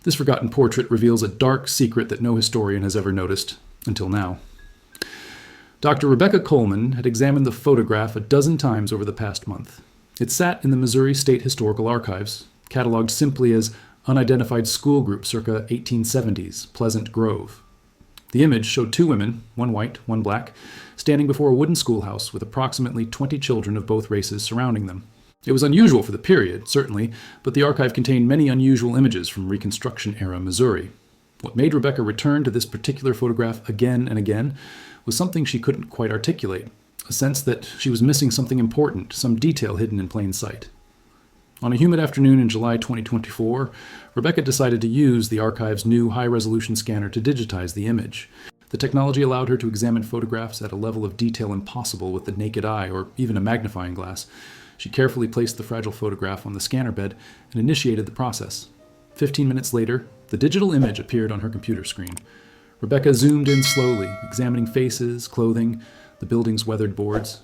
This forgotten portrait reveals a dark secret that no historian has ever noticed, until now. Dr. Rebecca Coleman had examined the photograph a dozen times over the past month. It sat in the Missouri State Historical Archives, cataloged simply as Unidentified School Group circa 1870s, Pleasant Grove. The image showed two women, one white, one black, standing before a wooden schoolhouse with approximately 20 children of both races surrounding them. It was unusual for the period, certainly, but the archive contained many unusual images from Reconstruction-era Missouri. What made Rebecca return to this particular photograph again and again was something she couldn't quite articulate, a sense that she was missing something important, some detail hidden in plain sight. On a humid afternoon in July 2024, Rebecca decided to use the archive's new high-resolution scanner to digitize the image. The technology allowed her to examine photographs at a level of detail impossible with the naked eye or even a magnifying glass. She carefully placed the fragile photograph on the scanner bed and initiated the process. 15 minutes later, the digital image appeared on her computer screen. Rebecca zoomed in slowly, examining faces, clothing, the building's weathered boards.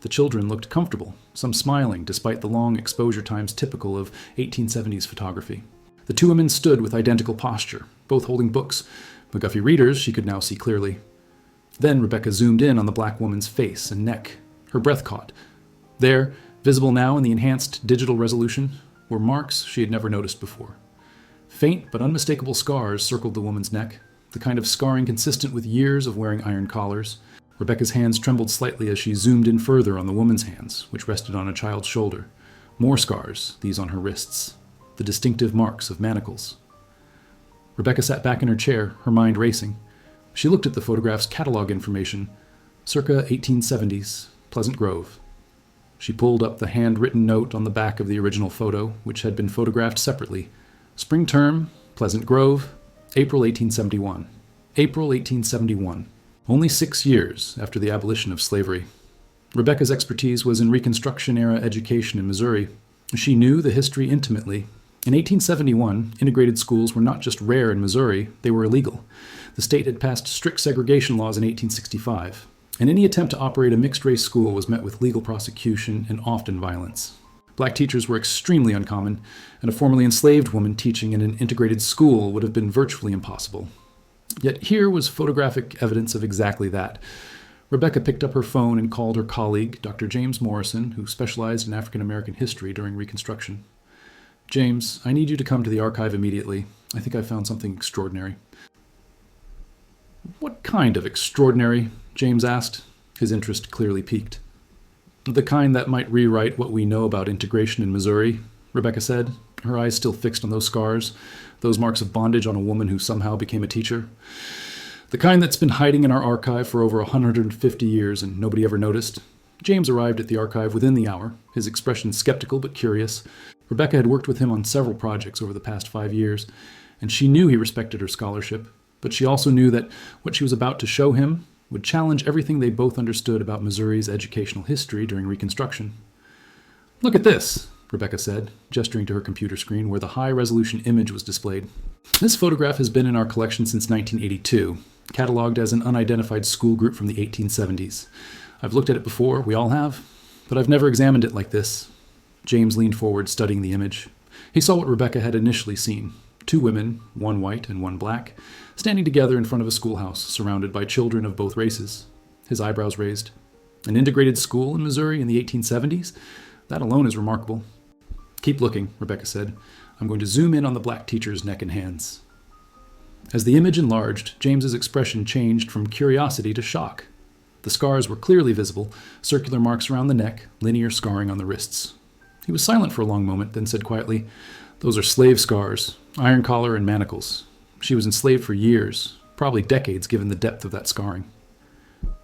The children looked comfortable, some smiling despite the long exposure times typical of 1870s photography. The two women stood with identical posture, both holding books. McGuffey readers she could now see clearly. Then Rebecca zoomed in on the black woman's face and neck. Her breath caught. There, visible now in the enhanced digital resolution, were marks she had never noticed before. Faint but unmistakable scars circled the woman's neck, the kind of scarring consistent with years of wearing iron collars. Rebecca's hands trembled slightly as she zoomed in further on the woman's hands, which rested on a child's shoulder. More scars, these on her wrists, the distinctive marks of manacles. Rebecca sat back in her chair, her mind racing. She looked at the photograph's catalog information, circa 1870s, Pleasant Grove. She pulled up the handwritten note on the back of the original photo, which had been photographed separately. Spring term, Pleasant Grove, April 1871. April 1871. Only 6 years after the abolition of slavery. Rebecca's expertise was in Reconstruction-era education in Missouri. She knew the history intimately. In 1871, integrated schools were not just rare in Missouri, they were illegal. The state had passed strict segregation laws in 1865, and any attempt to operate a mixed-race school was met with legal prosecution and often violence. Black teachers were extremely uncommon, and a formerly enslaved woman teaching in an integrated school would have been virtually impossible. Yet here was photographic evidence of exactly that. Rebecca picked up her phone and called her colleague, Dr. James Morrison, who specialized in African American history during Reconstruction. "James, I need you to come to the archive immediately. I think I've found something extraordinary." "What kind of extraordinary?" James asked, his interest clearly piqued. "The kind that might rewrite what we know about integration in Missouri," Rebecca said, her eyes still fixed on those scars, those marks of bondage on a woman who somehow became a teacher. "The kind that's been hiding in our archive for over 150 years and nobody ever noticed." James arrived at the archive within the hour, his expression skeptical but curious. Rebecca had worked with him on several projects over the past 5 years, and she knew he respected her scholarship, but she also knew that what she was about to show him would challenge everything they both understood about Missouri's educational history during Reconstruction. "Look at this," Rebecca said, gesturing to her computer screen where the high-resolution image was displayed. "This photograph has been in our collection since 1982, cataloged as an unidentified school group from the 1870s. I've looked at it before, we all have, but I've never examined it like this." James leaned forward, studying the image. He saw what Rebecca had initially seen. Two women, one white and one black, standing together in front of a schoolhouse, surrounded by children of both races. His eyebrows raised. An integrated school in Missouri in the 1870s? That alone is remarkable. "Keep looking," Rebecca said. "I'm going to zoom in on the black teacher's neck and hands." As the image enlarged, James's expression changed from curiosity to shock. The scars were clearly visible, circular marks around the neck, linear scarring on the wrists. He was silent for a long moment, then said quietly, "Those are slave scars, iron collar and manacles. She was enslaved for years, probably decades given the depth of that scarring."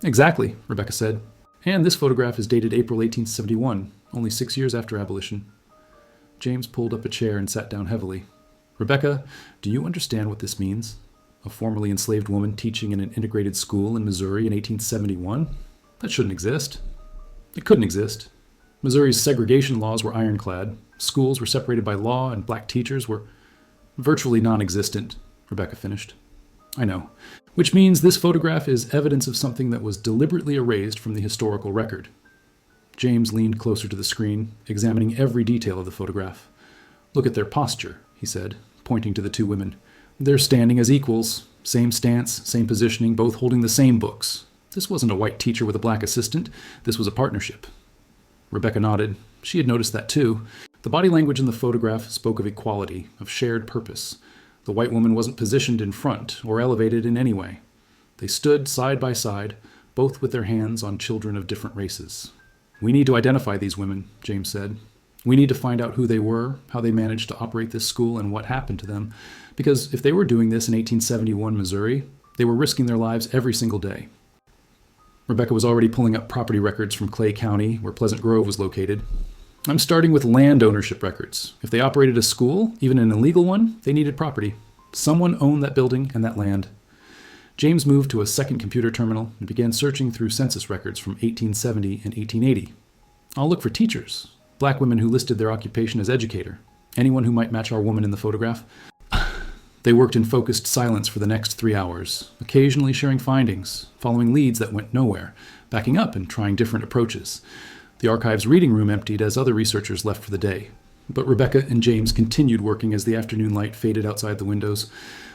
"Exactly," Rebecca said. "And this photograph is dated April 1871, only 6 years after abolition." James pulled up a chair and sat down heavily. "Rebecca, do you understand what this means? A formerly enslaved woman teaching in an integrated school in Missouri in 1871? That shouldn't exist. It couldn't exist. Missouri's segregation laws were ironclad. Schools were separated by law, and black teachers were virtually non-existent," Rebecca finished. "I know. Which means this photograph is evidence of something that was deliberately erased from the historical record." James leaned closer to the screen, examining every detail of the photograph. "Look at their posture," he said, pointing to the two women. "They're standing as equals. Same stance, same positioning, both holding the same books. This wasn't a white teacher with a black assistant. This was a partnership." Rebecca nodded. She had noticed that too. The body language in the photograph spoke of equality, of shared purpose. The white woman wasn't positioned in front or elevated in any way. They stood side by side, both with their hands on children of different races. "We need to identify these women," James said. "We need to find out who they were, how they managed to operate this school, and what happened to them. Because if they were doing this in 1871 Missouri, they were risking their lives every single day." Rebecca was already pulling up property records from Clay County, where Pleasant Grove was located. "I'm starting with land ownership records. If they operated a school, even an illegal one, they needed property. Someone owned that building and that land." James moved to a second computer terminal and began searching through census records from 1870 and 1880. "I'll look for teachers, black women who listed their occupation as educator, anyone who might match our woman in the photograph." They worked in focused silence for the next 3 hours, occasionally sharing findings, following leads that went nowhere, backing up and trying different approaches. The archive's reading room emptied as other researchers left for the day. But Rebecca and James continued working as the afternoon light faded outside the windows.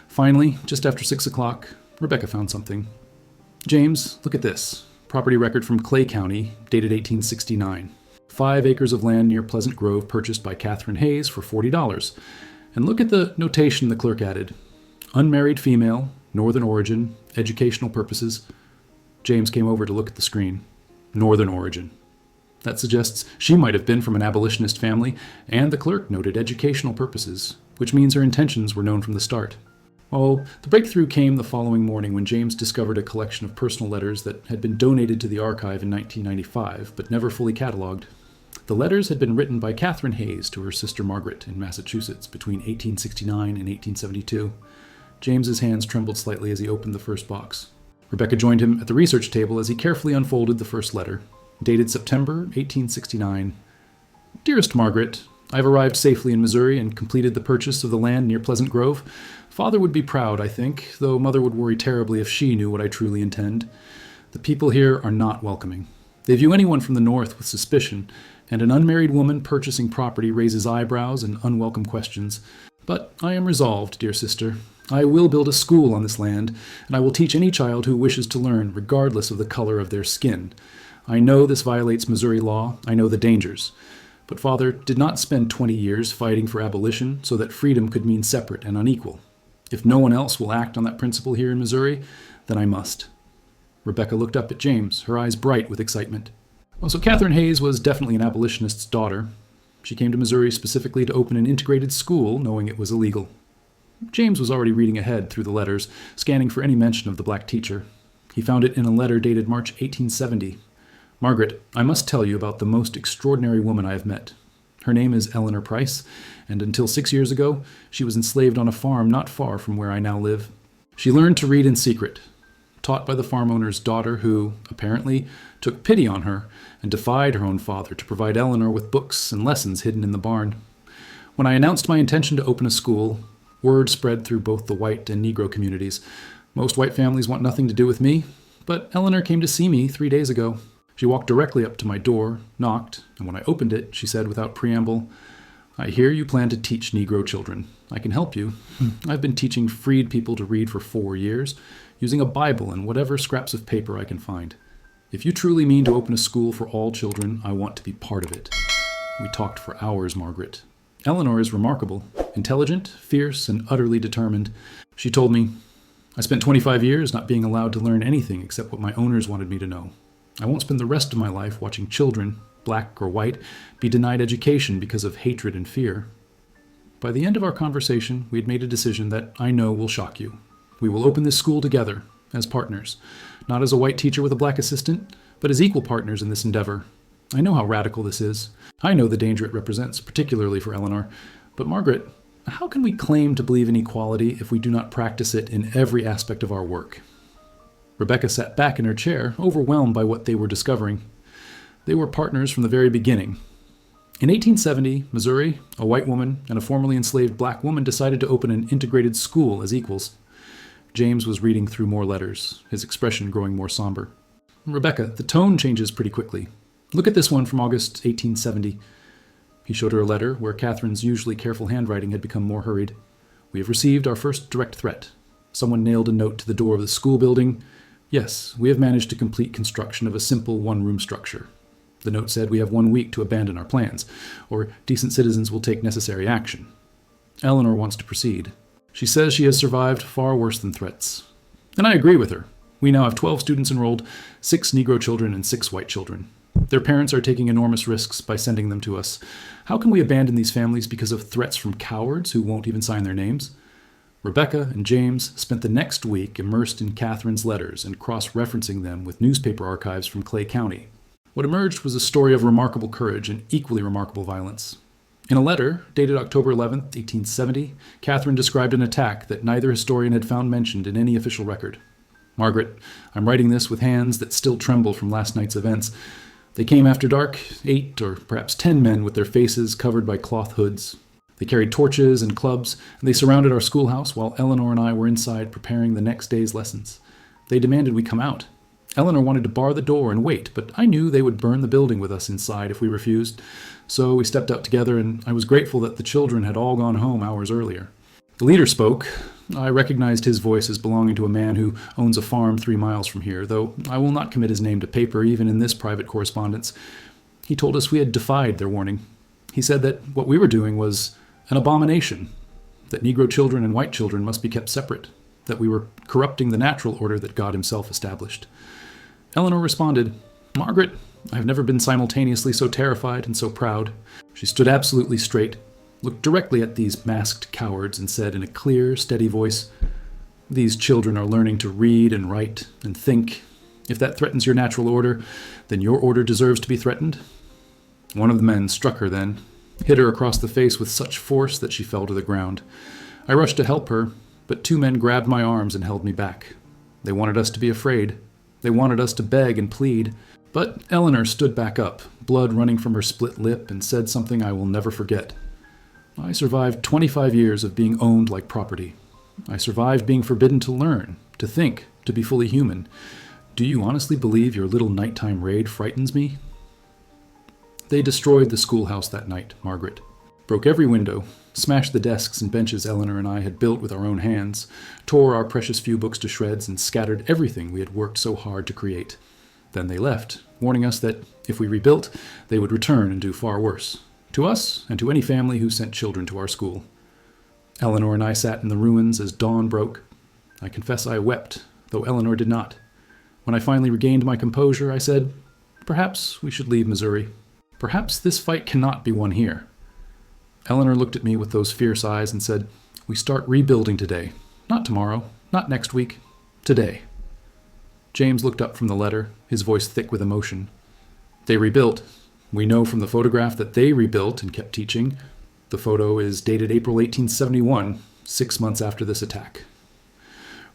Finally, just after 6 o'clock, Rebecca found something. "James, look at this. Property record from Clay County, dated 1869. 5 acres of land near Pleasant Grove purchased by Katherine Hayes for $40. And look at the notation the clerk added. Unmarried female, northern origin, educational purposes." James came over to look at the screen. Northern origin. That suggests she might have been from an abolitionist family, and the clerk noted educational purposes, which means her intentions were known from the start. Oh, the breakthrough came the following morning when James discovered a collection of personal letters that had been donated to the archive in 1995, but never fully cataloged. The letters had been written by Katherine Hayes to her sister Margaret in Massachusetts between 1869 and 1872. James's hands trembled slightly as he opened the first box. Rebecca joined him at the research table as he carefully unfolded the first letter, dated September 1869. "Dearest Margaret, I have arrived safely in Missouri and completed the purchase of the land near Pleasant Grove. Father would be proud, I think, though Mother would worry terribly if she knew what I truly intend. The people here are not welcoming. They view anyone from the north with suspicion, and an unmarried woman purchasing property raises eyebrows and unwelcome questions. But I am resolved, dear sister. I will build a school on this land, and I will teach any child who wishes to learn, regardless of the color of their skin. I know this violates Missouri law. I know the dangers. But Father did not spend 20 years fighting for abolition so that freedom could mean separate and unequal. If no one else will act on that principle here in Missouri, then I must." Rebecca looked up at James, her eyes bright with excitement. "Oh, so Katherine Hayes was definitely an abolitionist's daughter. She came to Missouri specifically to open an integrated school, knowing it was illegal." James was already reading ahead through the letters, scanning for any mention of the black teacher. He found it in a letter dated March 1870. "Margaret, I must tell you about the most extraordinary woman I have met. Her name is Elellanar Price, and until 6 years ago, she was enslaved on a farm not far from where I now live. She learned to read in secret, taught by the farm owner's daughter who, apparently, took pity on her and defied her own father to provide Eleanor with books and lessons hidden in the barn. When I announced my intention to open a school, word spread through both the white and Negro communities. Most white families want nothing to do with me, but Eleanor came to see me 3 days ago. She walked directly up to my door, knocked, and when I opened it, she said without preamble, 'I hear you plan to teach Negro children. I can help you. I've been teaching freed people to read for 4 years, using a Bible and whatever scraps of paper I can find. If you truly mean to open a school for all children, I want to be part of it.' We talked for hours, Margaret. Eleanor is remarkable, intelligent, fierce, and utterly determined. She told me, 'I spent 25 years not being allowed to learn anything except what my owners wanted me to know. I won't spend the rest of my life watching children, black or white, be denied education because of hatred and fear.' By the end of our conversation, we had made a decision that I know will shock you. We will open this school together, as partners, not as a white teacher with a black assistant, but as equal partners in this endeavor. I know how radical this is. I know the danger it represents, particularly for Eleanor. But Margaret, how can we claim to believe in equality if we do not practice it in every aspect of our work?" Rebecca sat back in her chair, overwhelmed by what they were discovering. They were partners from the very beginning. In 1870, Missouri, a white woman and a formerly enslaved black woman decided to open an integrated school as equals. James was reading through more letters, his expression growing more somber. "Rebecca, the tone changes pretty quickly. Look at this one from August 1870. He showed her a letter where Catherine's usually careful handwriting had become more hurried. We have received our first direct threat. Someone nailed a note to the door of the school building. Yes, we have managed to complete construction of a simple one-room structure. The note said we have 1 week to abandon our plans, or decent citizens will take necessary action. Eleanor wants to proceed. She says she has survived far worse than threats. And I agree with her. We now have 12 students enrolled, 6 Negro children and 6 white children. Their parents are taking enormous risks by sending them to us. How can we abandon these families because of threats from cowards who won't even sign their names? Rebecca and James spent the next week immersed in Katherine's letters and cross-referencing them with newspaper archives from Clay County. What emerged was a story of remarkable courage and equally remarkable violence. In a letter, dated October 11, 1870, Katherine described an attack that neither historian had found mentioned in any official record. Margaret, I'm writing this with hands that still tremble from last night's events. They came after dark, 8 or perhaps 10 men with their faces covered by cloth hoods. They carried torches and clubs, and they surrounded our schoolhouse while Eleanor and I were inside preparing the next day's lessons. They demanded we come out. Eleanor wanted to bar the door and wait, but I knew they would burn the building with us inside if we refused. So we stepped out together, and I was grateful that the children had all gone home hours earlier. The leader spoke. I recognized his voice as belonging to a man who owns a farm 3 miles from here, though I will not commit his name to paper even in this private correspondence. He told us we had defied their warning. He said that what we were doing was an abomination, that Negro children and white children must be kept separate, that we were corrupting the natural order that God himself established. Eleanor responded, Margaret, I have never been simultaneously so terrified and so proud. She stood absolutely straight, looked directly at these masked cowards, and said in a clear, steady voice, These children are learning to read and write and think. If that threatens your natural order, then your order deserves to be threatened. One of the men struck her then, hit her across the face with such force that she fell to the ground. I rushed to help her, but 2 men grabbed my arms and held me back. They wanted us to be afraid. They wanted us to beg and plead. But Eleanor stood back up, blood running from her split lip, and said something I will never forget. I survived 25 years of being owned like property. I survived being forbidden to learn, to think, to be fully human. Do you honestly believe your little nighttime raid frightens me? They destroyed the schoolhouse that night, Margaret. Broke every window, smashed the desks and benches Eleanor and I had built with our own hands, tore our precious few books to shreds, and scattered everything we had worked so hard to create. Then they left, warning us that if we rebuilt, they would return and do far worse, to us and to any family who sent children to our school. Eleanor and I sat in the ruins as dawn broke. I confess I wept, though Eleanor did not. When I finally regained my composure, I said, Perhaps we should leave Missouri. Perhaps this fight cannot be won here. Eleanor looked at me with those fierce eyes and said, We start rebuilding today. Not tomorrow, not next week. Today. James looked up from the letter, his voice thick with emotion. They rebuilt. We know from the photograph that they rebuilt and kept teaching. The photo is dated April 1871, 6 months after this attack.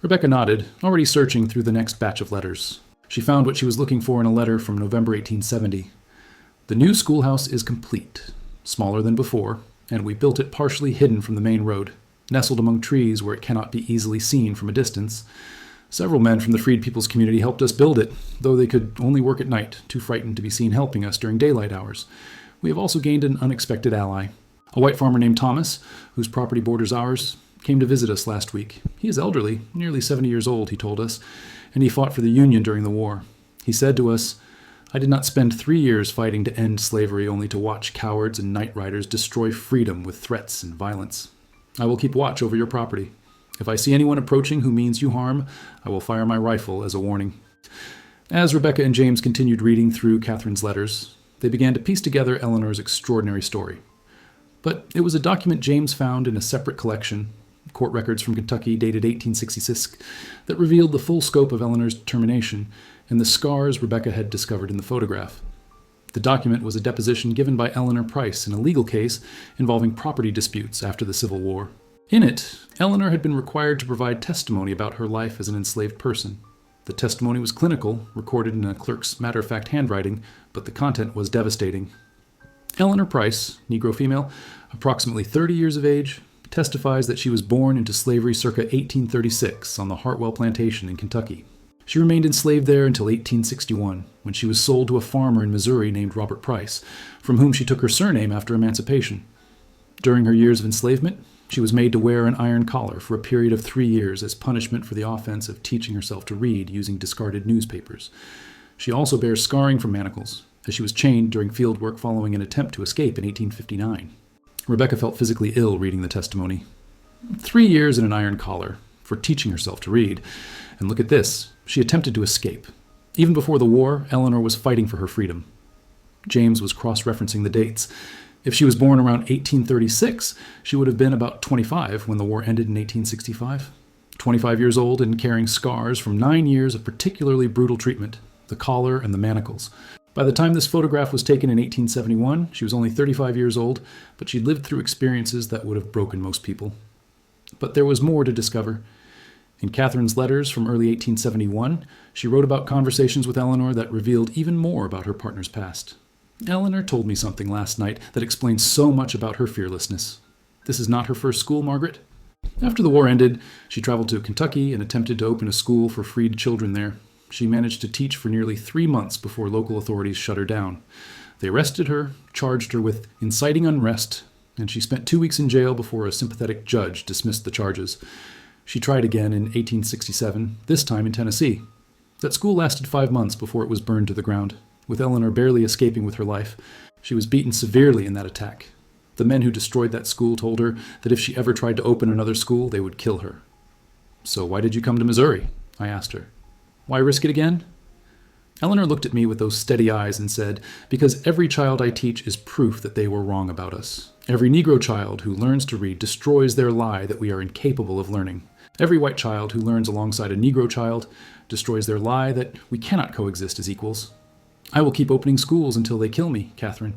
Rebecca nodded, already searching through the next batch of letters. She found what she was looking for in a letter from November 1870. The new schoolhouse is complete, smaller than before, and we built it partially hidden from the main road, nestled among trees where it cannot be easily seen from a distance. Several men from the freed people's community helped us build it, though they could only work at night, too frightened to be seen helping us during daylight hours. We have also gained an unexpected ally. A white farmer named Thomas, whose property borders ours, came to visit us last week. He is elderly, nearly 70 years old, he told us, and he fought for the Union during the war. He said to us, I did not spend 3 years fighting to end slavery only to watch cowards and night riders destroy freedom with threats and violence. I will keep watch over your property. If I see anyone approaching who means you harm, I will fire my rifle as a warning. As Rebecca and James continued reading through Katherine's letters, they began to piece together Eleanor's extraordinary story. But it was a document James found in a separate collection, court records from Kentucky dated 1866, that revealed the full scope of Eleanor's determination and the scars Rebecca had discovered in the photograph. The document was a deposition given by Eleanor Price in a legal case involving property disputes after the Civil War. In it, Eleanor had been required to provide testimony about her life as an enslaved person. The testimony was clinical, recorded in a clerk's matter-of-fact handwriting, but the content was devastating. Eleanor Price, Negro female, approximately 30 years of age, testifies that she was born into slavery circa 1836 on the Hartwell Plantation in Kentucky. She remained enslaved there until 1861, when she was sold to a farmer in Missouri named Robert Price, from whom she took her surname after emancipation. During her years of enslavement, She was made to wear an iron collar for a period of 3 years as punishment for the offense of teaching herself to read using discarded newspapers. She also bears scarring from manacles, as she was chained during field work following an attempt to escape in 1859. Rebecca felt physically ill reading the testimony. 3 years in an iron collar for teaching herself to read. And look at this. She attempted to escape. Even before the war, Eleanor was fighting for her freedom. James was cross-referencing the dates. If she was born around 1836, she would have been about 25 when the war ended in 1865. 25 years old and carrying scars from 9 years of particularly brutal treatment, the collar and the manacles. By the time this photograph was taken in 1871, she was only 35 years old, but she'd lived through experiences that would have broken most people. But there was more to discover. In Catherine's letters from early 1871, she wrote about conversations with Eleanor that revealed even more about her partner's past. Eleanor told me something last night that explains so much about her fearlessness. This is not her first school, Margaret. After the war ended, she traveled to Kentucky and attempted to open a school for freed children there. She managed to teach for nearly 3 months before local authorities shut her down. They arrested her, charged her with inciting unrest, and she spent 2 weeks in jail before a sympathetic judge dismissed the charges. She tried again in 1867, this time in Tennessee. That school lasted 5 months before it was burned to the ground, with Eleanor barely escaping with her life. She was beaten severely in that attack. The men who destroyed that school told her that if she ever tried to open another school, they would kill her. "So why did you come to Missouri?" I asked her. "Why risk it again?" Eleanor looked at me with those steady eyes and said, "Because every child I teach is proof that they were wrong about us. Every Negro child who learns to read destroys their lie that we are incapable of learning. Every white child who learns alongside a Negro child destroys their lie that we cannot coexist as equals. I will keep opening schools until they kill me, Katherine,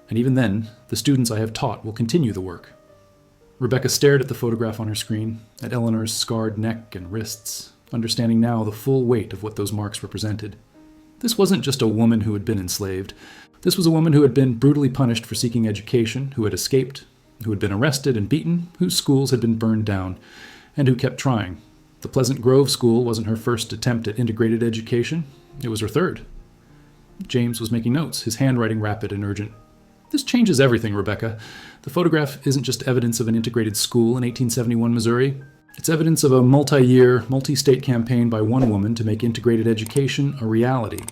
and even then, the students I have taught will continue the work." Rebecca stared at the photograph on her screen, at Eleanor's scarred neck and wrists, understanding now the full weight of what those marks represented. This wasn't just a woman who had been enslaved. This was a woman who had been brutally punished for seeking education, who had escaped, who had been arrested and beaten, whose schools had been burned down, and who kept trying. The Pleasant Grove School wasn't her first attempt at integrated education. It was her third. James was making notes, his handwriting rapid and urgent. "This changes everything, Rebecca. The photograph isn't just evidence of an integrated school in 1871 Missouri. It's evidence of a multi-year, multi-state campaign by one woman to make integrated education a reality.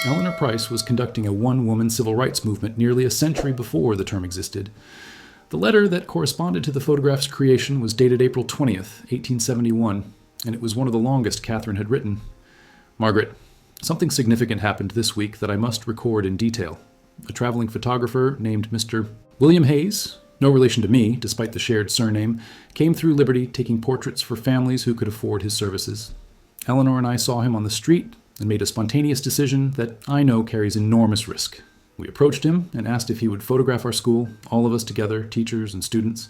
Eleanor Price was conducting a one-woman civil rights movement nearly a century before the term existed. The letter that corresponded to the photograph's creation was dated April 20th, 1871, and it was one of the longest Katherine had written. Margaret, something significant happened this week that I must record in detail. A traveling photographer named Mr. William Hayes, no relation to me, despite the shared surname, came through Liberty taking portraits for families who could afford his services. Eleanor and I saw him on the street and made a spontaneous decision that I know carries enormous risk. We approached him and asked if he would photograph our school, all of us together, teachers and students.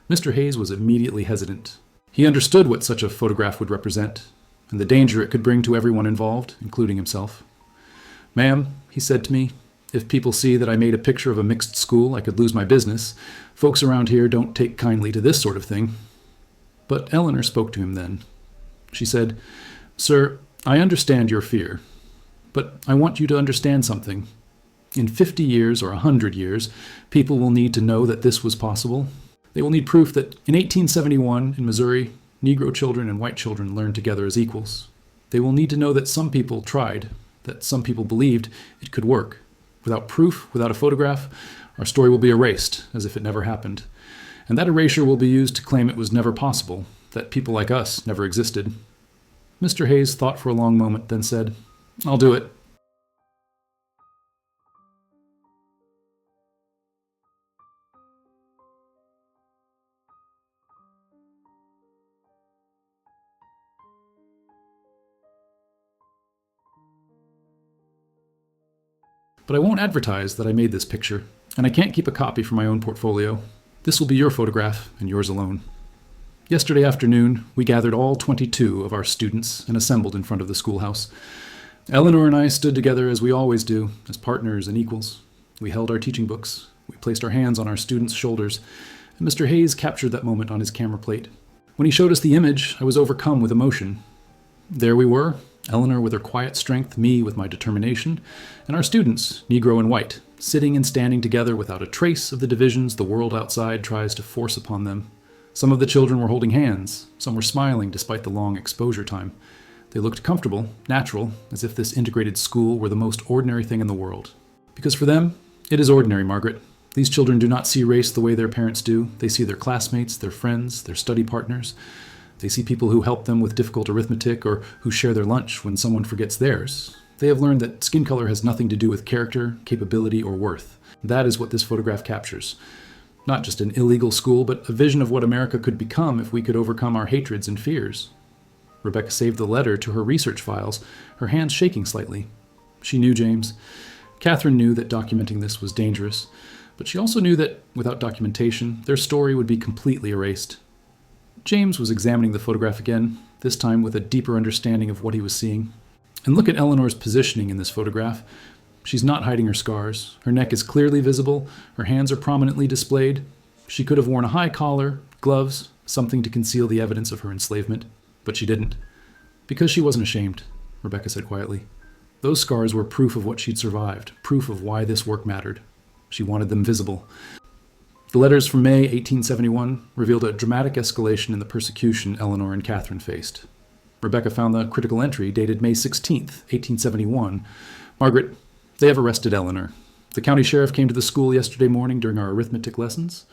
Mr. Hayes was immediately hesitant. He understood what such a photograph would represent, and the danger it could bring to everyone involved, including himself. "Ma'am," he said to me, "if people see that I made a picture of a mixed school, I could lose my business. Folks around here don't take kindly to this sort of thing." But Eleanor spoke to him then. She said, "Sir, I understand your fear, but I want you to understand something. In 50 years or 100 years, people will need to know that this was possible. They will need proof that in 1871 in Missouri, Negro children and white children learned together as equals. They will need to know that some people tried, that some people believed it could work. Without proof, without a photograph, our story will be erased as if it never happened. And that erasure will be used to claim it was never possible, that people like us never existed." Mr. Hayes thought for a long moment, then said, "I'll do it." But I won't advertise that I made this picture, and I can't keep a copy for my own portfolio. This will be your photograph, and yours alone. Yesterday afternoon, we gathered all 22 of our students and assembled in front of the schoolhouse. Eleanor and I stood together as we always do, as partners and equals. We held our teaching books. We placed our hands on our students' shoulders, and Mr. Hayes captured that moment on his camera plate. When he showed us the image, I was overcome with emotion. There we were, Eleanor with her quiet strength, me with my determination, and our students, Negro and white, sitting and standing together without a trace of the divisions the world outside tries to force upon them. Some of the children were holding hands. Some were smiling despite the long exposure time. They looked comfortable, natural, as if this integrated school were the most ordinary thing in the world. Because for them, it is ordinary, Margaret. These children do not see race the way their parents do. They see their classmates, their friends, their study partners. They see people who help them with difficult arithmetic or who share their lunch when someone forgets theirs. They have learned that skin color has nothing to do with character, capability, or worth. That is what this photograph captures. Not just an illegal school, but a vision of what America could become if we could overcome our hatreds and fears. Rebecca saved the letter to her research files, her hands shaking slightly. She knew James. Katherine knew that documenting this was dangerous, but she also knew that, without documentation, their story would be completely erased. James was examining the photograph again, this time with a deeper understanding of what he was seeing. And look at Eleanor's positioning in this photograph. She's not hiding her scars. Her neck is clearly visible. Her hands are prominently displayed. She could have worn a high collar, gloves, something to conceal the evidence of her enslavement. But she didn't. Because she wasn't ashamed, Rebecca said quietly. Those scars were proof of what she'd survived, proof of why this work mattered. She wanted them visible. The letters from May 1871 revealed a dramatic escalation in the persecution Eleanor and Katherine faced. Rebecca found the critical entry dated May 16th, 1871. Margaret, they have arrested Eleanor. The county sheriff came to the school yesterday morning during our arithmetic lessons.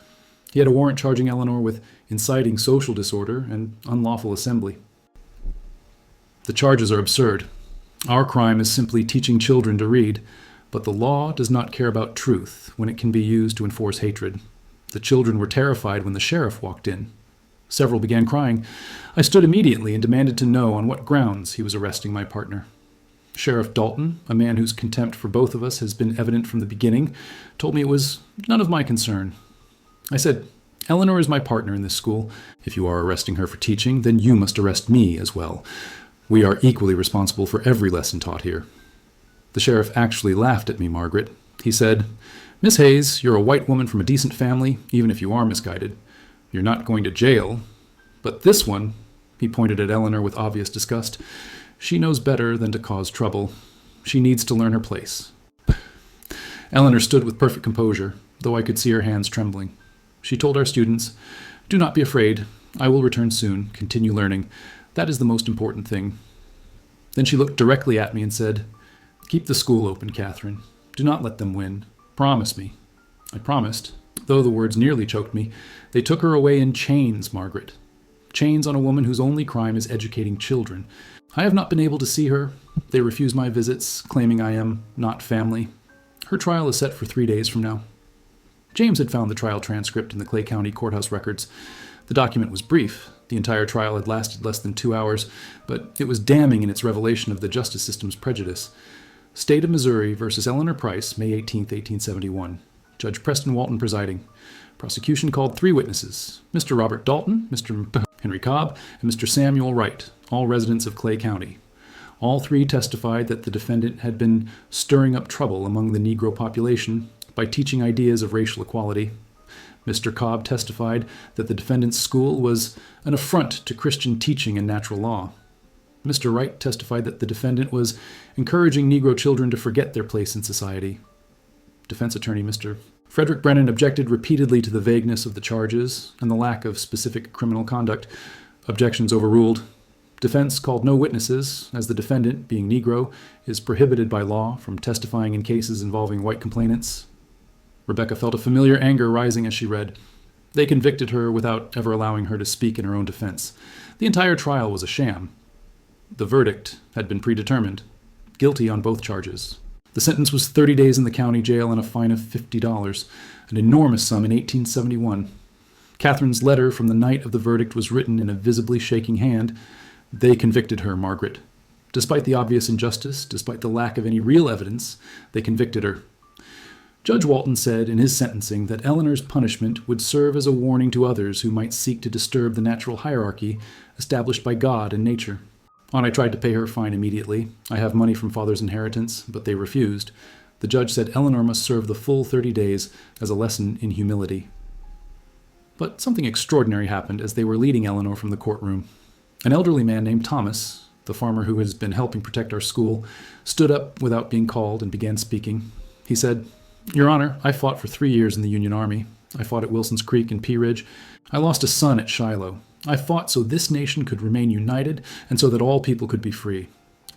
He had a warrant charging Eleanor with inciting social disorder and unlawful assembly. The charges are absurd. Our crime is simply teaching children to read, but the law does not care about truth when it can be used to enforce hatred. The children were terrified when the sheriff walked in. Several began crying. I stood immediately and demanded to know on what grounds he was arresting my partner. Sheriff Dalton, a man whose contempt for both of us has been evident from the beginning, told me it was none of my concern. I said, Eleanor is my partner in this school. If you are arresting her for teaching, then you must arrest me as well. We are equally responsible for every lesson taught here. The sheriff actually laughed at me, Margaret. He said, Miss Hayes, you're a white woman from a decent family, even if you are misguided. You're not going to jail. But this one, he pointed at Eleanor with obvious disgust, she knows better than to cause trouble. She needs to learn her place. Eleanor stood with perfect composure, though I could see her hands trembling. She told our students, Do not be afraid. I will return soon, continue learning. That is the most important thing. Then she looked directly at me and said, Keep the school open, Katherine. Do not let them win. Promise me. I promised, though the words nearly choked me. They took her away in chains, Margaret. Chains on a woman whose only crime is educating children. I have not been able to see her. They refuse my visits, claiming I am not family. Her trial is set for 3 days from now. James had found the trial transcript in the Clay County courthouse records. The document was brief. The entire trial had lasted less than 2 hours, but it was damning in its revelation of the justice system's prejudice. State of Missouri versus Eleanor Price, May 18, 1871. Judge Preston Walton presiding. Prosecution called 3 witnesses, Mr. Robert Dalton, Mr. Henry Cobb, and Mr. Samuel Wright, all residents of Clay County. All 3 testified that the defendant had been stirring up trouble among the Negro population by teaching ideas of racial equality. Mr. Cobb testified that the defendant's school was an affront to Christian teaching and natural law. Mr. Wright testified that the defendant was encouraging Negro children to forget their place in society. Defense attorney Mr. Frederick Brennan objected repeatedly to the vagueness of the charges and the lack of specific criminal conduct. Objections overruled. Defense called no witnesses, as the defendant, being Negro, is prohibited by law from testifying in cases involving white complainants. Rebecca felt a familiar anger rising as she read. They convicted her without ever allowing her to speak in her own defense. The entire trial was a sham. The verdict had been predetermined. Guilty on both charges. The sentence was 30 days in the county jail and a fine of $50, an enormous sum in 1871. Katherine's letter from the night of the verdict was written in a visibly shaking hand. They convicted her, Margaret. Despite the obvious injustice, despite the lack of any real evidence, they convicted her. Judge Walton said in his sentencing that Eleanor's punishment would serve as a warning to others who might seek to disturb the natural hierarchy established by God and nature. I tried to pay her fine immediately. I have money from father's inheritance, but they refused. The judge said Eleanor must serve the full 30 days as a lesson in humility. But something extraordinary happened as they were leading Eleanor from the courtroom. An elderly man named Thomas, the farmer who has been helping protect our school, stood up without being called and began speaking. He said, Your Honor, I fought for 3 years in the Union Army. I fought at Wilson's Creek and Pea Ridge. I lost a son at Shiloh. I fought so this nation could remain united and so that all people could be free.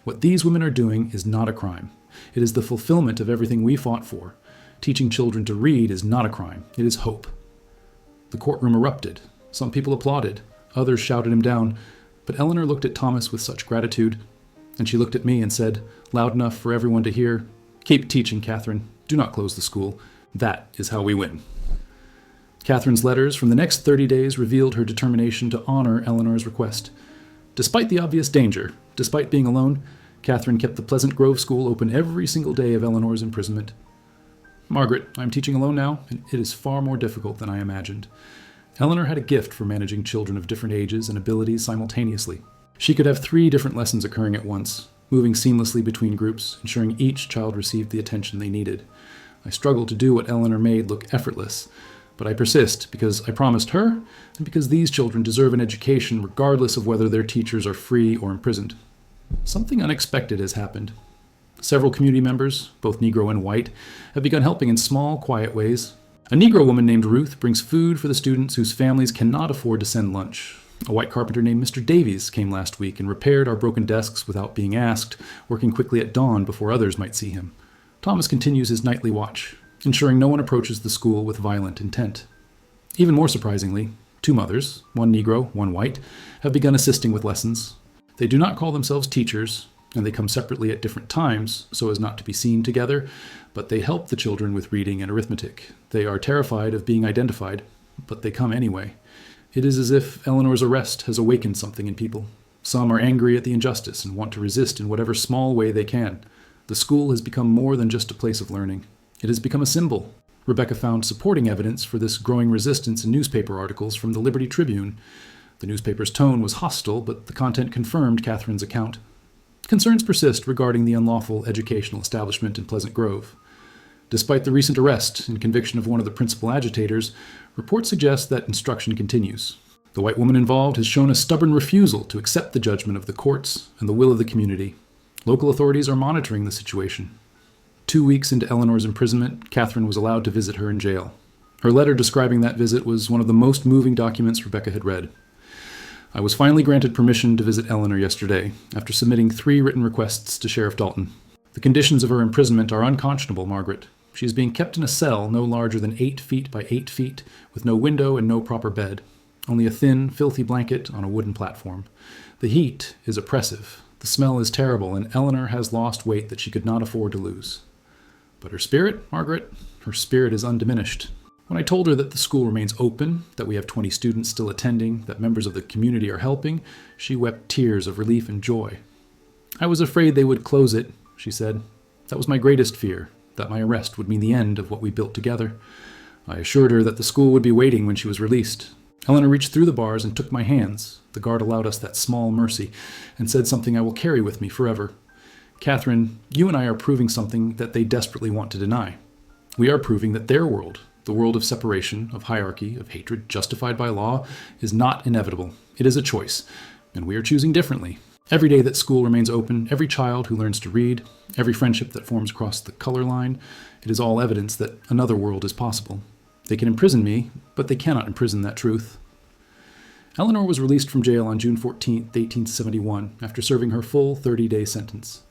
What these women are doing is not a crime. It is the fulfillment of everything we fought for. Teaching children to read is not a crime. It is hope. The courtroom erupted. Some people applauded. Others shouted him down. But Eleanor looked at Thomas with such gratitude. And she looked at me and said, loud enough for everyone to hear, "Keep teaching, Katherine. Do not close the school. That is how we win." Katherine's letters from the next 30 days revealed her determination to honor Eleanor's request. Despite the obvious danger, despite being alone, Katherine kept the Pleasant Grove School open every single day of Eleanor's imprisonment. "Margaret, I am teaching alone now, and it is far more difficult than I imagined." Eleanor had a gift for managing children of different ages and abilities simultaneously. She could have 3 different lessons occurring at once, moving seamlessly between groups, ensuring each child received the attention they needed. I struggled to do what Eleanor made look effortless, but I persist because I promised her, and because these children deserve an education regardless of whether their teachers are free or imprisoned. Something unexpected has happened. Several community members, both Negro and white, have begun helping in small, quiet ways. A Negro woman named Ruth brings food for the students whose families cannot afford to send lunch. A white carpenter named Mr. Davies came last week and repaired our broken desks without being asked, working quickly at dawn before others might see him. Thomas continues his nightly watch, ensuring no one approaches the school with violent intent. Even more surprisingly, 2 mothers, one Negro, one white, have begun assisting with lessons. They do not call themselves teachers, and they come separately at different times so as not to be seen together, but they help the children with reading and arithmetic. They are terrified of being identified, but they come anyway. It is as if Eleanor's arrest has awakened something in people. Some are angry at the injustice and want to resist in whatever small way they can. The school has become more than just a place of learning. It has become a symbol. Rebecca found supporting evidence for this growing resistance in newspaper articles from the Liberty Tribune. The newspaper's tone was hostile, but the content confirmed Katherine's account. Concerns persist regarding the unlawful educational establishment in Pleasant Grove. Despite the recent arrest and conviction of one of the principal agitators, reports suggest that instruction continues. The white woman involved has shown a stubborn refusal to accept the judgment of the courts and the will of the community. Local authorities are monitoring the situation. 2 weeks into Eleanor's imprisonment, Katherine was allowed to visit her in jail. Her letter describing that visit was one of the most moving documents Rebecca had read. "I was finally granted permission to visit Eleanor yesterday, after submitting 3 written requests to Sheriff Dalton. The conditions of her imprisonment are unconscionable, Margaret. She is being kept in a cell no larger than 8 feet by 8 feet, with no window and no proper bed. Only a thin, filthy blanket on a wooden platform. The heat is oppressive. The smell is terrible, and Eleanor has lost weight that she could not afford to lose. But her spirit, Margaret, her spirit is undiminished. When I told her that the school remains open, that we have 20 students still attending, that members of the community are helping, she wept tears of relief and joy. 'I was afraid they would close it,' she said. 'That was my greatest fear, that my arrest would mean the end of what we built together.' I assured her that the school would be waiting when she was released. Eleanor reached through the bars and took my hands. The guard allowed us that small mercy and said something I will carry with me forever. 'Katherine, you and I are proving something that they desperately want to deny. We are proving that their world, the world of separation, of hierarchy, of hatred justified by law, is not inevitable. It is a choice, and we are choosing differently. Every day that school remains open, every child who learns to read, every friendship that forms across the color line, it is all evidence that another world is possible. They can imprison me, but they cannot imprison that truth.' Eleanor was released from jail on June 14, 1871, after serving her full 30-day sentence.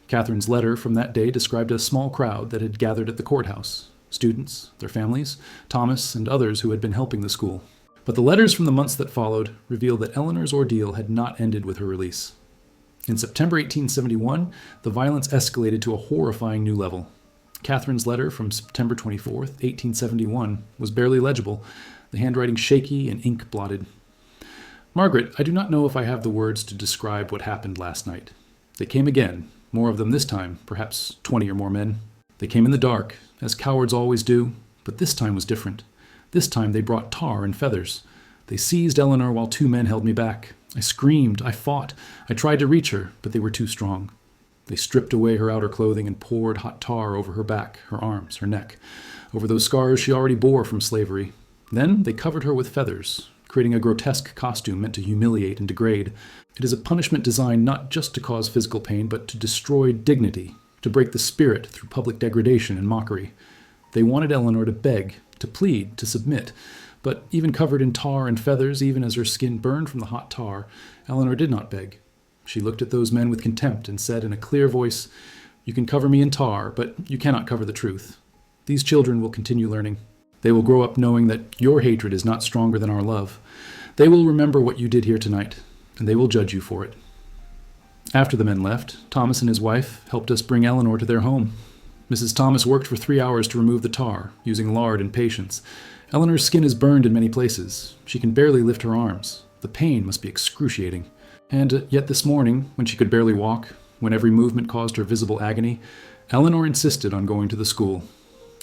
Katherine's letter from that day described a small crowd that had gathered at the courthouse. Students, their families, Thomas, and others who had been helping the school. But the letters from the months that followed revealed that Eleanor's ordeal had not ended with her release. In September 1871, the violence escalated to a horrifying new level. Katherine's letter from September 24, 1871, was barely legible, the handwriting shaky and ink blotted. "Margaret, I do not know if I have the words to describe what happened last night. They came again, more of them this time, perhaps 20 or more men. They came in the dark, as cowards always do, but this time was different. This time they brought tar and feathers. They seized Eleanor while 2 men held me back. I screamed, I fought, I tried to reach her, but they were too strong. They stripped away her outer clothing and poured hot tar over her back, her arms, her neck, over those scars she already bore from slavery. Then they covered her with feathers, creating a grotesque costume meant to humiliate and degrade. It is a punishment designed not just to cause physical pain, but to destroy dignity, to break the spirit through public degradation and mockery. They wanted Eleanor to beg, to plead, to submit. But even covered in tar and feathers, even as her skin burned from the hot tar, Eleanor did not beg. She looked at those men with contempt and said in a clear voice, "You can cover me in tar, but you cannot cover the truth. These children will continue learning. They will grow up knowing that your hatred is not stronger than our love. They will remember what you did here tonight, and they will judge you for it." After the men left, Thomas and his wife helped us bring Eleanor to their home. Mrs. Thomas worked for 3 hours to remove the tar, using lard and patience. Eleanor's skin is burned in many places. She can barely lift her arms. The pain must be excruciating. And yet this morning, when she could barely walk, when every movement caused her visible agony, Eleanor insisted on going to the school.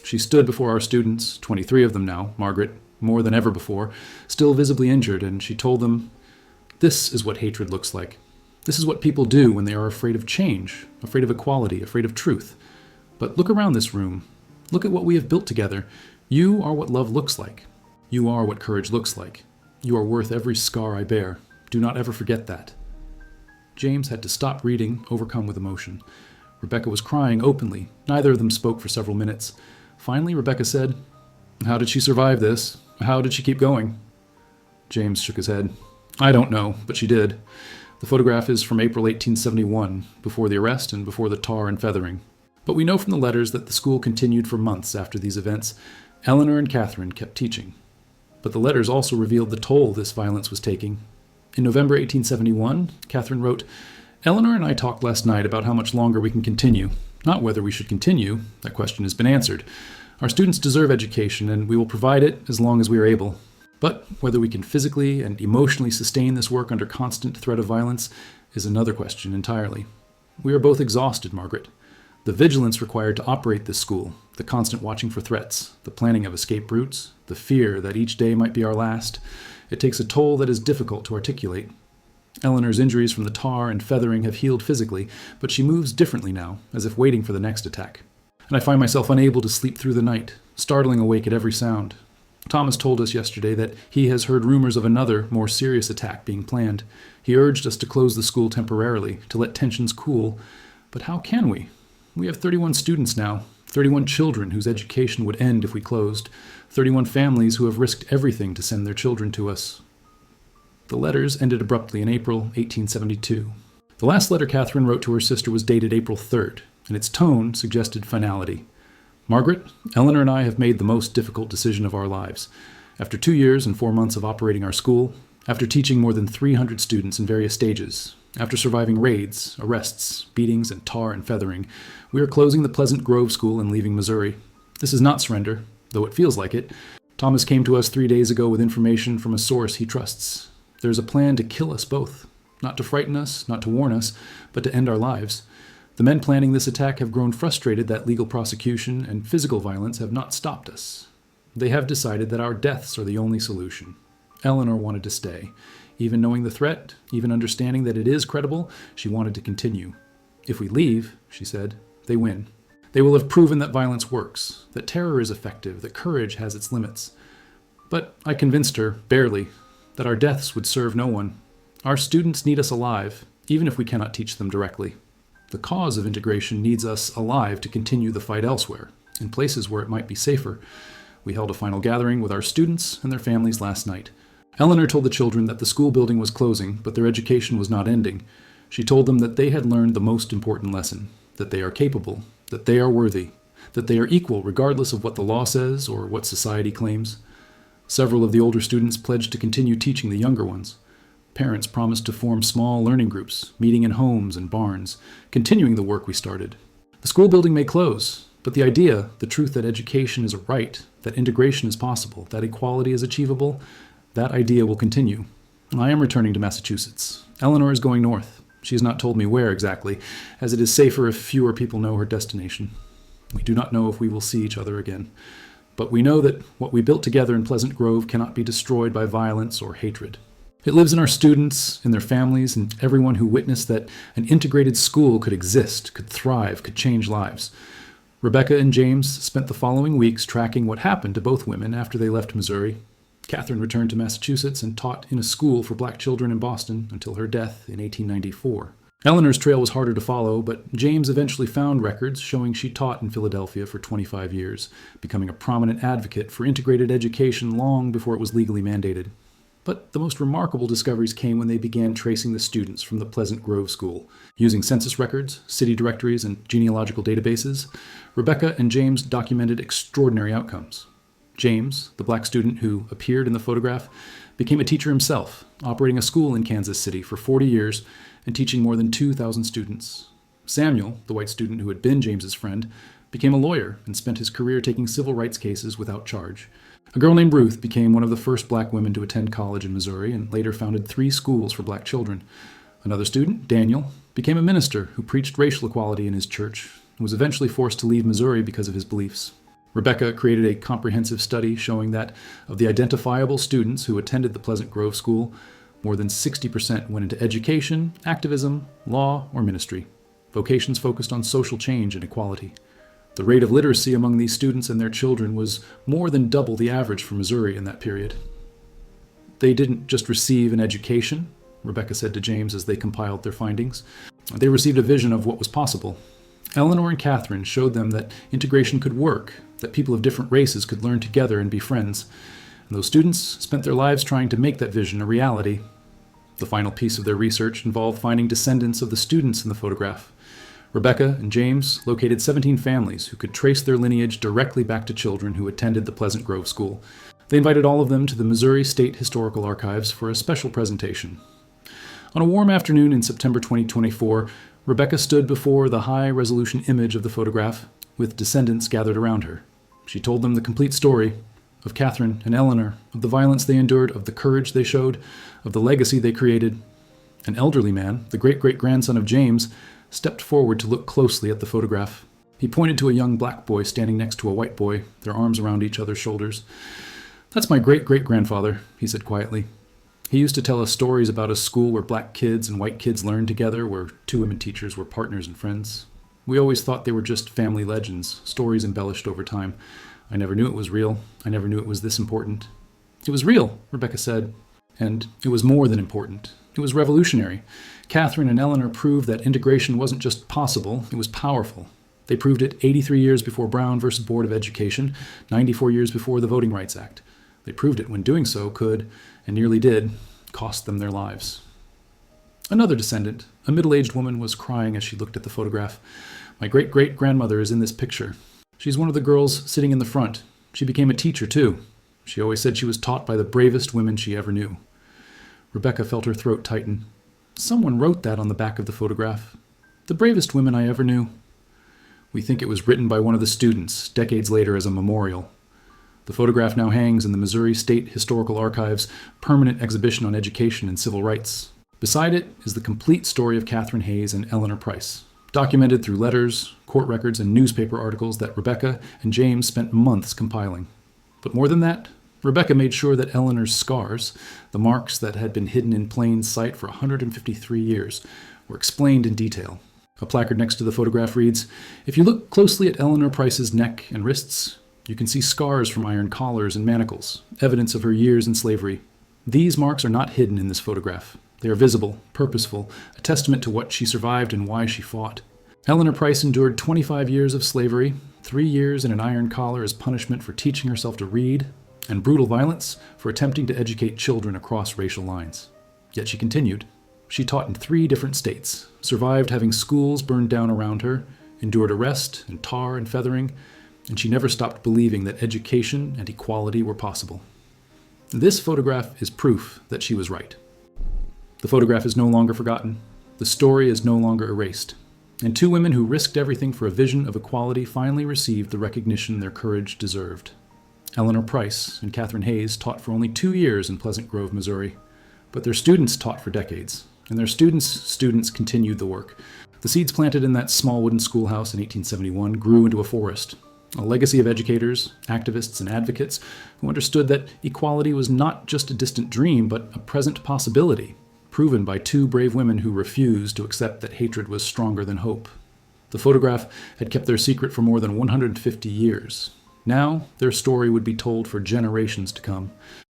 She stood before our students, 23 of them now, Margaret, more than ever before, still visibly injured, and she told them, "This is what hatred looks like. This is what people do when they are afraid of change, afraid of equality, afraid of truth. But look around this room. Look at what we have built together. You are what love looks like. You are what courage looks like. You are worth every scar I bear. Do not ever forget that." James had to stop reading, overcome with emotion. Rebecca was crying openly. Neither of them spoke for several minutes. Finally, Rebecca said, "How did she survive this? How did she keep going?" James shook his head. "I don't know, but she did. The photograph is from April 1871, before the arrest and before the tar and feathering. But we know from the letters that the school continued for months after these events. Eleanor and Katherine kept teaching. But the letters also revealed the toll this violence was taking. In November 1871, Katherine wrote, "Eleanor and I talked last night about how much longer we can continue. Not whether we should continue. That question has been answered. Our students deserve education, and we will provide it as long as we are able. But whether we can physically and emotionally sustain this work under constant threat of violence is another question entirely. We are both exhausted, Margaret. The vigilance required to operate this school, the constant watching for threats, the planning of escape routes, the fear that each day might be our last, it takes a toll that is difficult to articulate. Eleanor's injuries from the tar and feathering have healed physically, but she moves differently now, as if waiting for the next attack. And I find myself unable to sleep through the night, startling awake at every sound. Thomas told us yesterday that he has heard rumors of another, more serious attack being planned. He urged us to close the school temporarily, to let tensions cool. But how can we? We have 31 students now, 31 children whose education would end if we closed, 31 families who have risked everything to send their children to us." The letters ended abruptly in April 1872. The last letter Katherine wrote to her sister was dated April 3rd, and its tone suggested finality. "Margaret, Eleanor and I have made the most difficult decision of our lives. After 2 years and 4 months of operating our school, after teaching more than 300 students in various stages, after surviving raids, arrests, beatings, and tar and feathering, we are closing the Pleasant Grove School and leaving Missouri. This is not surrender, though it feels like it. Thomas came to us 3 days ago with information from a source he trusts. There is a plan to kill us both, not to frighten us, not to warn us, but to end our lives. The men planning this attack have grown frustrated that legal prosecution and physical violence have not stopped us. They have decided that our deaths are the only solution. Eleanor wanted to stay. Even knowing the threat, even understanding that it is credible, she wanted to continue. If we leave, she said, they win. They will have proven that violence works, that terror is effective, that courage has its limits. But I convinced her, barely, that our deaths would serve no one. Our students need us alive, even if we cannot teach them directly. The cause of integration needs us alive to continue the fight elsewhere, in places where it might be safer. We held a final gathering with our students and their families last night. Eleanor told the children that the school building was closing, but their education was not ending. She told them that they had learned the most important lesson, that they are capable, that they are worthy, that they are equal regardless of what the law says or what society claims. Several of the older students pledged to continue teaching the younger ones. Parents promised to form small learning groups, meeting in homes and barns, continuing the work we started. The school building may close, but the idea, the truth that education is a right, that integration is possible, that equality is achievable, that idea will continue. I am returning to Massachusetts. Eleanor is going north. She has not told me where exactly, as it is safer if fewer people know her destination. We do not know if we will see each other again. But we know that what we built together in Pleasant Grove cannot be destroyed by violence or hatred. It lives in our students, in their families, and everyone who witnessed that an integrated school could exist, could thrive, could change lives. Rebecca and James spent the following weeks tracking what happened to both women after they left Missouri. Katherine returned to Massachusetts and taught in a school for black children in Boston until her death in 1894. Eleanor's trail was harder to follow, but James eventually found records showing she taught in Philadelphia for 25 years, becoming a prominent advocate for integrated education long before it was legally mandated. But the most remarkable discoveries came when they began tracing the students from the Pleasant Grove School. Using census records, city directories, and genealogical databases, Rebecca and James documented extraordinary outcomes. James, the black student who appeared in the photograph, became a teacher himself, operating a school in Kansas City for 40 years and teaching more than 2,000 students. Samuel, the white student who had been James's friend, became a lawyer and spent his career taking civil rights cases without charge. A girl named Ruth became one of the first black women to attend college in Missouri and later founded 3 schools for black children. Another student, Daniel, became a minister who preached racial equality in his church and was eventually forced to leave Missouri because of his beliefs. Rebecca created a comprehensive study showing that of the identifiable students who attended the Pleasant Grove School, more than 60% went into education, activism, law, or ministry, vocations focused on social change and equality. The rate of literacy among these students and their children was more than double the average for Missouri in that period. They didn't just receive an education, Rebecca said to James as they compiled their findings. They received a vision of what was possible. Eleanor and Katherine showed them that integration could work, that people of different races could learn together and be friends. And those students spent their lives trying to make that vision a reality. The final piece of their research involved finding descendants of the students in the photograph. Rebecca and James located 17 families who could trace their lineage directly back to children who attended the Pleasant Grove School. They invited all of them to the Missouri State Historical Archives for a special presentation. On a warm afternoon in September 2024, Rebecca stood before the high-resolution image of the photograph, with descendants gathered around her. She told them the complete story of Katherine and Eleanor, of the violence they endured, of the courage they showed, of the legacy they created. An elderly man, the great-great-grandson of James, stepped forward to look closely at the photograph. He pointed to a young black boy standing next to a white boy, their arms around each other's shoulders. "That's my great-great-grandfather," he said quietly. He used to tell us stories about a school where black kids and white kids learned together, where 2 women teachers were partners and friends. We always thought they were just family legends, stories embellished over time. I never knew it was real. I never knew it was this important. It was real, Rebecca said. And it was more than important. It was revolutionary. Katherine and Eleanor proved that integration wasn't just possible, it was powerful. They proved it 83 years before Brown versus Board of Education, 94 years before the Voting Rights Act. They proved it when doing so could, and nearly did, cost them their lives. Another descendant, a middle-aged woman, was crying as she looked at the photograph. "My great-great-grandmother is in this picture. She's one of the girls sitting in the front. She became a teacher, too. She always said she was taught by the bravest women she ever knew." Rebecca felt her throat tighten. Someone wrote that on the back of the photograph. "The bravest women I ever knew." We think it was written by one of the students, decades later as a memorial. The photograph now hangs in the Missouri State Historical Archives' permanent exhibition on education and civil rights. Beside it is the complete story of Katherine Hayes and Eleanor Price, documented through letters, court records, and newspaper articles that Rebecca and James spent months compiling. But more than that, Rebecca made sure that Eleanor's scars, the marks that had been hidden in plain sight for 153 years, were explained in detail. A placard next to the photograph reads, "If you look closely at Eleanor Price's neck and wrists, you can see scars from iron collars and manacles, evidence of her years in slavery. These marks are not hidden in this photograph. They are visible, purposeful, a testament to what she survived and why she fought. Eleanor Price endured 25 years of slavery, 3 years in an iron collar as punishment for teaching herself to read, and brutal violence for attempting to educate children across racial lines. Yet she continued. She taught in 3 different states, survived having schools burned down around her, endured arrest and tar and feathering, and she never stopped believing that education and equality were possible." This photograph is proof that she was right. The photograph is no longer forgotten. The story is no longer erased. And 2 women who risked everything for a vision of equality finally received the recognition their courage deserved. Eleanor Price and Katherine Hayes taught for only 2 years in Pleasant Grove, Missouri. But their students taught for decades, and their students continued the work. The seeds planted in that small wooden schoolhouse in 1871 grew into a forest, a legacy of educators, activists, and advocates who understood that equality was not just a distant dream, but a present possibility, proven by 2 brave women who refused to accept that hatred was stronger than hope. The photograph had kept their secret for more than 150 years. Now, their story would be told for generations to come.